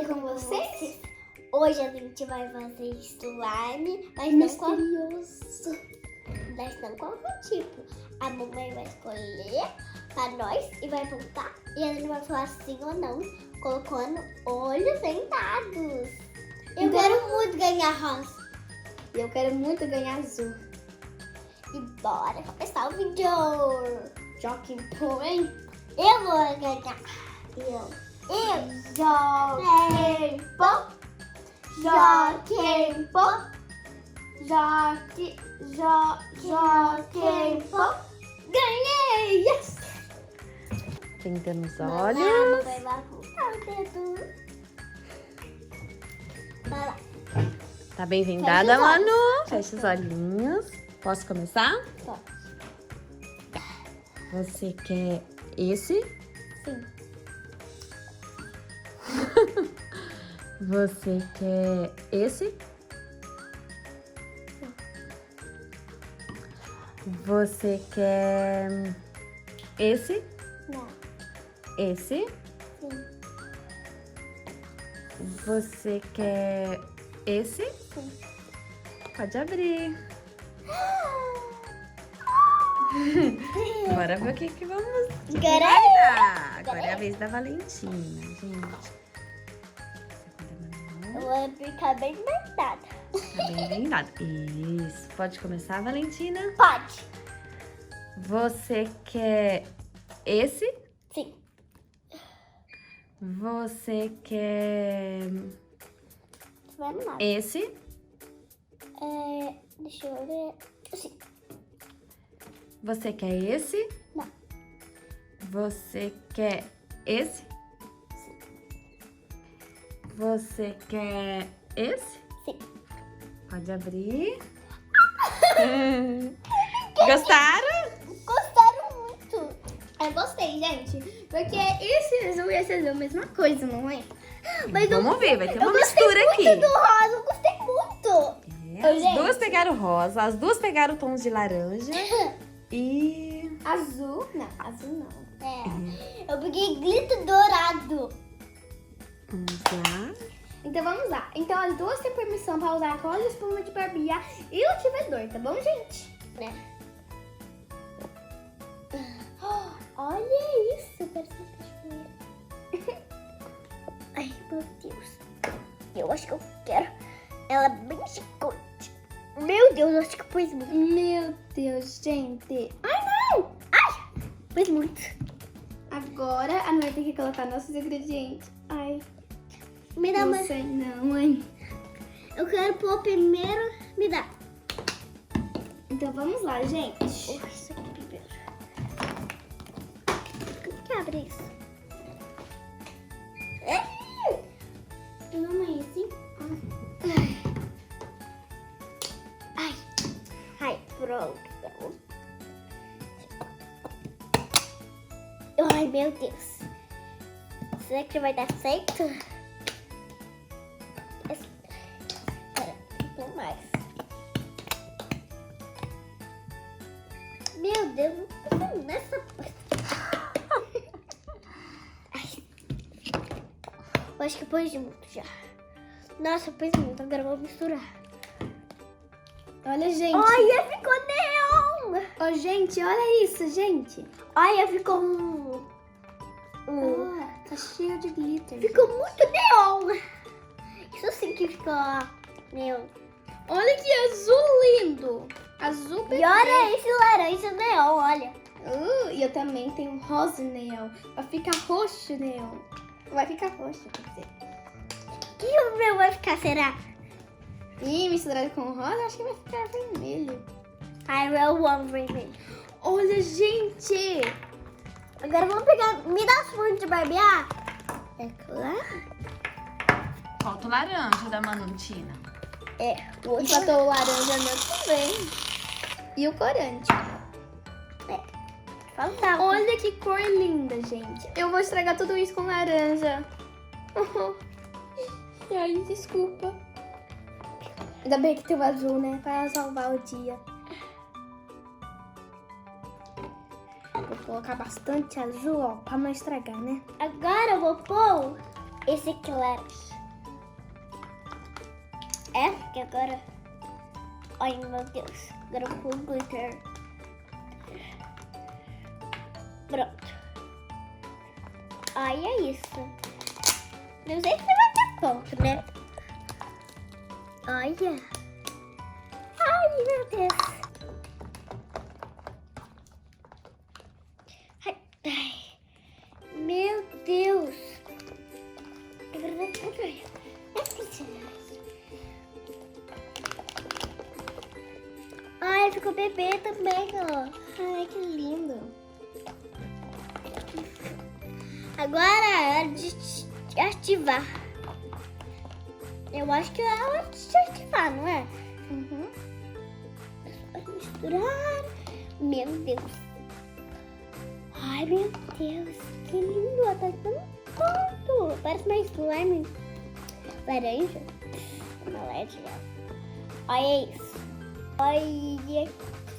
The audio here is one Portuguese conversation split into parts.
tudo com vocês? Hoje a gente vai fazer slime, mas misterioso. Mas não qualquer tipo. A mamãe vai escolher pra nós e vai voltar. E a gente vai falar sim ou não, colocando olhos vendados. Eu quero muito ganhar rosa. Eu quero muito ganhar azul. E bora começar o vídeo. Joaquim Põe. Eu vou ganhar. Joaquim Pô. Joaquim Pô. Joaquim Pô. Ganhei! Yes! Pintando os olhos. Mamãe vai voltar o dedo. Vai lá. Tá bem vendada, Fecha os olhos. Manu? Fecha os olhinhos. Posso começar? Pode. Você quer esse? Sim. Você quer esse? Sim. Você quer esse? Não. Esse? Sim. Você quer esse? Sim. Pode abrir. Bora ver o que vamos Quero dar. Agora é a vez da Valentina, gente. Eu vou ficar bem vendada. Tá bem vendada. Isso. Pode começar, Valentina? Pode. Você quer esse? Sim. Você quer Vai lá. esse? Deixa eu ver. Sim. Você quer esse? Não. Você quer esse? Sim. Você quer esse? Sim. Pode abrir. Gostaram? Gostaram muito. Eu gostei, gente. Porque esse azul e esse azul é a mesma coisa, não é? Mas Vamos ver, vai ter uma eu gostei mistura muito aqui. do rosa, eu gostei muito. As gente. duas pegaram rosa, as duas pegaram tons de laranja e... Azul? Não, azul não. Eu peguei glitter dourado. Vamos lá. Então vamos lá. Então as duas têm permissão pra usar rosa, espuma de barbear e o ativador, tá bom, gente? Olha isso, parece uma cachoeira. Ai, meu Deus. Eu acho que eu quero ela bem chicote. Meu Deus, eu acho que pus muito. Meu Deus, gente. Pus muito. Agora a Noé tem que colocar nossos ingredientes. Ai, Me dá não mais. sei não, hein? Eu quero pôr primeiro. Me dá. Então vamos lá, gente. Isso aqui primeiro. Como que abre isso? Não é assim? Ai, pronto. Ai, meu Deus. Será que vai dar certo? Espera, não mais. Meu Deus, não tô nessa parte. Ai. Eu acho que pôs muito já. Nossa, pôs muito. Agora eu vou misturar. Olha, gente. Olha, ficou neon. Ó, gente, olha isso, gente. Olha, ficou Tá cheio de glitter. ficou muito neon. Isso sim que ficou neon. Olha que azul lindo. Azul E olha esse laranja neon, olha. E eu também tenho rosa neon. Vai ficar roxo neon. Vai ficar roxo, quer dizer. Que o meu vai ficar, será? E misturado com rosa, acho que vai ficar vermelho. Ai, eu amo vermelho. Olha, gente. Agora vamos pegar. Me dá as flores de barbear? É claro. Falta o laranja da Manuntina. O outro Faltou o laranja meu também. E o corante. faltava. Olha que cor linda, gente. Eu vou estragar tudo isso com laranja. Ai, desculpa. Ainda bem que tem o azul, né? Pra salvar o dia. Vou colocar bastante azul, ó, pra não estragar, né? Agora eu vou pôr esse aqui laranja. É, porque agora... Ai, meu Deus. Agora eu vou glitter. Pronto. Ai, é isso. Não sei se vai ter ponto, né? Olha. Ai, meu Deus. Ai, ai. Meu Deus. Agora vai ficar. Ai, ficou bebê também, ó. Ai, que lindo. Agora é hora de ativar. Eu acho que é hora de ativar, não é? Uhum. Só misturar. Meu Deus. Ai, meu Deus. Que lindo. Tá ficando pronto. Parece mais slime. Laranja. Uma LED. Olha isso. Olha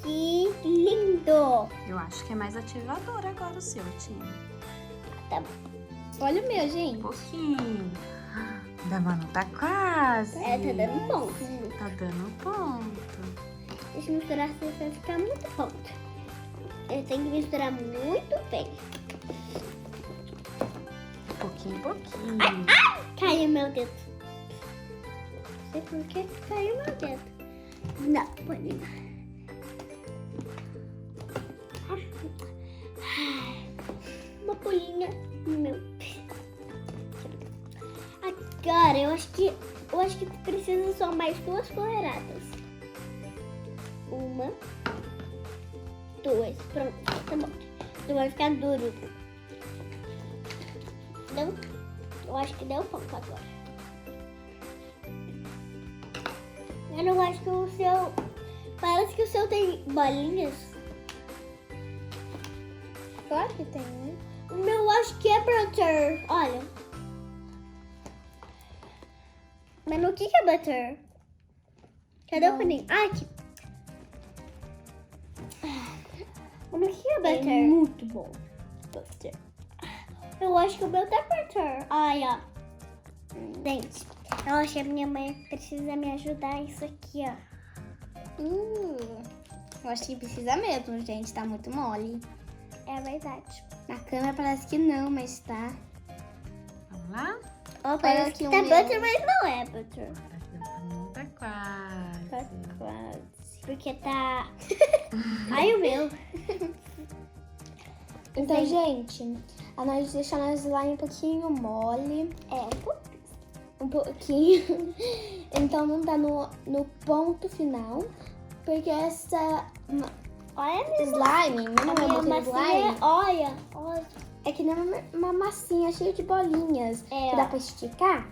que lindo. Eu acho que é mais ativador agora o seu, Tina. Tá bom. Olha o meu, Um gente. pouquinho. Da Manu tá quase. É, tá dando ponto. Tá dando ponto. Deixa eu misturar assim pra ficar muito ponto. Eu tenho que misturar muito bem. Pouquinho, pouquinho. Caiu meu dedo. Não sei por que caiu meu dedo. Não, pode não. Uma bolinha no meu pé. Agora eu acho que precisa só mais 2 colheradas. 1, 2, pronto, tá bom. Não vai ficar duro. Não, eu acho que deu ponto agora. Eu não acho que o seu... Parece que o seu tem bolinhas. Claro que tem, né? O meu acho que é butter. Olha. Mas no que é butter? Cadê o paninho? Ah, aqui. Mas no que é butter? É muito bom. Butter. Eu acho que o meu tá butter. Ai, ó. Gente, eu acho que a minha mãe precisa me ajudar isso aqui, ó. Eu acho que precisa mesmo, gente. Tá muito mole. É verdade. Na câmera parece que não, mas tá. Vamos lá? Ó, parece que aqui o tá meu. butter, mas não é butter. Não tá quase. Tá quase. Porque tá... Ai, o meu. Então, gente, a nós deixamos o slime um pouquinho mole. Um pouquinho. Então não tá no ponto final. Porque essa Olha a minha slime, não é minha muito massinha. slime, Olha. é que nem uma massinha cheia de bolinhas. É, Que ó. dá pra esticar,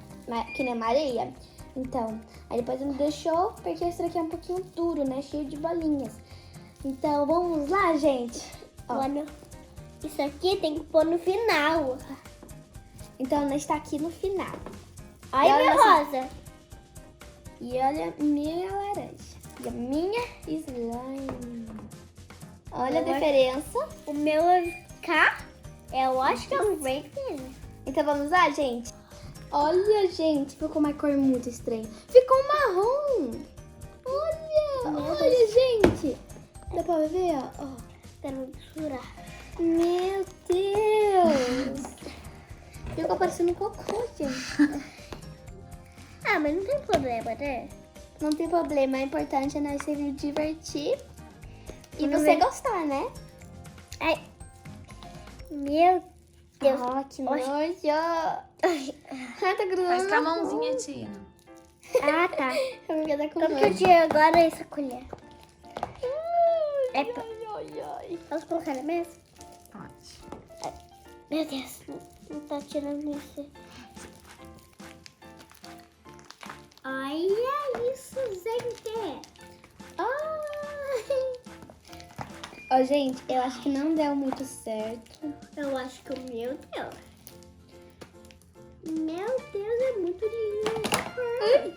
que nem uma areia. Então, aí depois ele deixou, porque esse daqui é um pouquinho duro, né? Cheio de bolinhas. Então, vamos lá, gente. Ó. Olha. Isso aqui tem que pôr no final. Então, ela está aqui no final. Olha E a olha minha essa- rosa. E olha a minha laranja. E a minha slime. Olha a Agora- diferença. O meu vai ficar... Eu acho que é um break. Então vamos lá, gente? Olha, gente, ficou uma cor muito estranha. Ficou marrom. Olha, Meu olha, gente. Dá pra ver, ó? Quero misturar. Meu Deus. Ficou parecendo um cocô, gente. Ah, mas não tem problema, né? Não tem problema, o importante é nós se divertir e Vamos você ver. gostar, né? Ai. Meu Deus. Oh, que Oxe. nojo. Ai, tá grudando. Faz com a na mãozinha, mão. Tina. Ah, tá. Eu me quedar com Como que eu nojo. tiro agora essa colher? É Ai, pra... ai, ai. Posso colocar na mesa? Pode. Meu Deus. Não tá tirando isso. Olha isso, gente. Ai. Ó, gente, eu acho que não deu muito certo. Eu acho que o meu deu. Meu Deus, é muito lindo.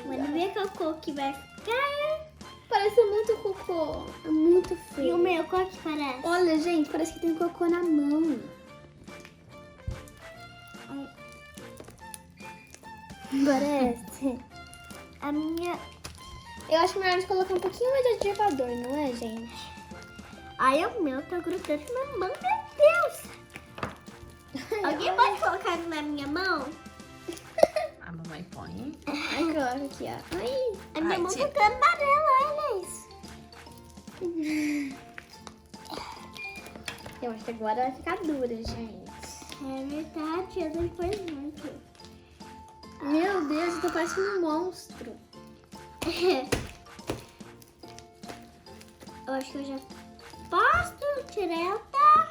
Vamos ver qual cor que vai ficar. Parece muito cocô. É muito E feio. o meu, qual que parece? Olha, gente, parece que tem cocô na mão. Parece. A minha... Eu acho melhor a gente colocar um pouquinho mais de adjuvador, não é, gente? Ai, o meu tá grudando na mão, meu Deus. Alguém pode colocar na minha mão? A mamãe põe. Ai, coloca aqui, ó. Ai. A minha Ai, mão tá tira. ficando amarela, olha isso. Eu acho que agora vai ficar dura, gente. É verdade, eu depois muito. Meu Deus, eu tô parecendo um monstro. Eu acho que eu já posso tirar tá.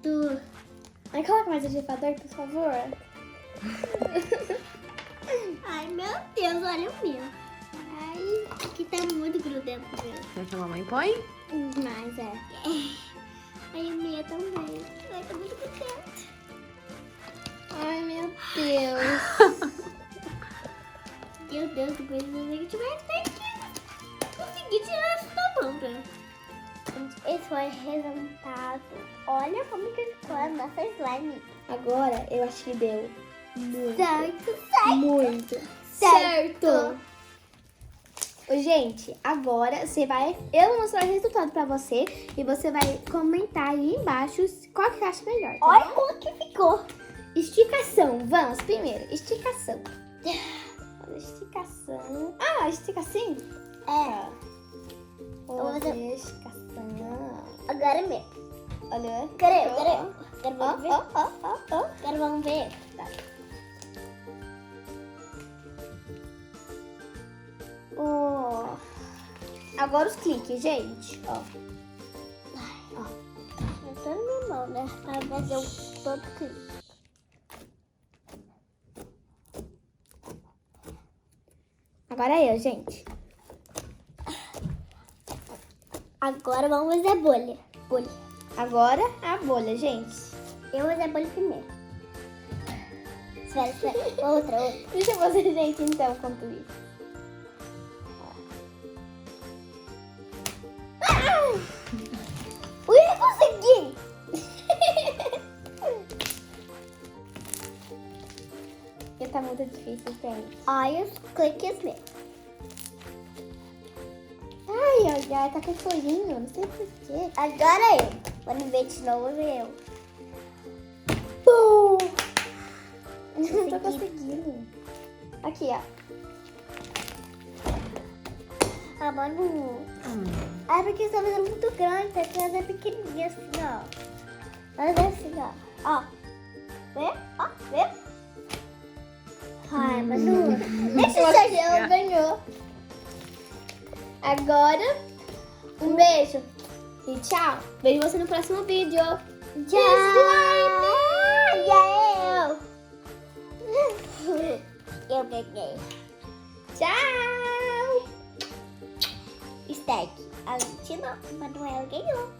Tu. Ai, coloca mais adjuvador, por favor. Ai, meu Deus, olha o meu. Ai, aqui tá muito grudento meu. Quer que a mamãe põe? Mas é. Ai, o meu também. Ai, tá muito grudento. Ai, meu Deus. Meu Deus, depois eu vou ver que tiver até que conseguir tirar isso da mão, né? Esse foi o resultado. Olha como que ficou a nossa slime. Agora eu acho que deu muito. Certo. Muito. Certo. Ô, gente, agora você vai... Eu vou mostrar o resultado pra você e você vai comentar aí embaixo qual que você acha melhor. Tá Olha bom? como que ficou. Esticação. Vamos, primeiro. Esticação. Esticação. Ah, estica assim? É. Vou fazer esticação. Agora é meu. Olha. Cadê? Ó, Agora ó, vamos ver. ó, ó, ó. Agora vamos ver. Tá. Ó. Agora os cliques, gente. Ó. Eu tô na minha mão, né? Pra fazer um todo clipe. Agora eu, gente. Agora vamos fazer a bolha. Agora a bolha, gente. Eu vou fazer a bolha primeiro. Espera. Outra. Deixa eu fazer, gente, então, enquanto isso. Ui, eu consegui! Porque tá muito difícil, gente. Olha os cliques meus. Ai, tá com florinho, não sei porquê. Agora eu. Vamos ver de novo eu. Não tô conseguindo. Aqui, ó. Ah, mano. Ah, porque essa vez é muito grande, tem que fazer pequenininha assim, ó. Fazer assim, ó. Ó. Vê? Ó, vê? Ai, Manu. Deixa eu Você ser. ganhou. Agora, um beijo. E tchau. Vejo você no próximo vídeo. Tchau! Eu ganhei. Tchau. Stack. A gente não. Manuela ganhou.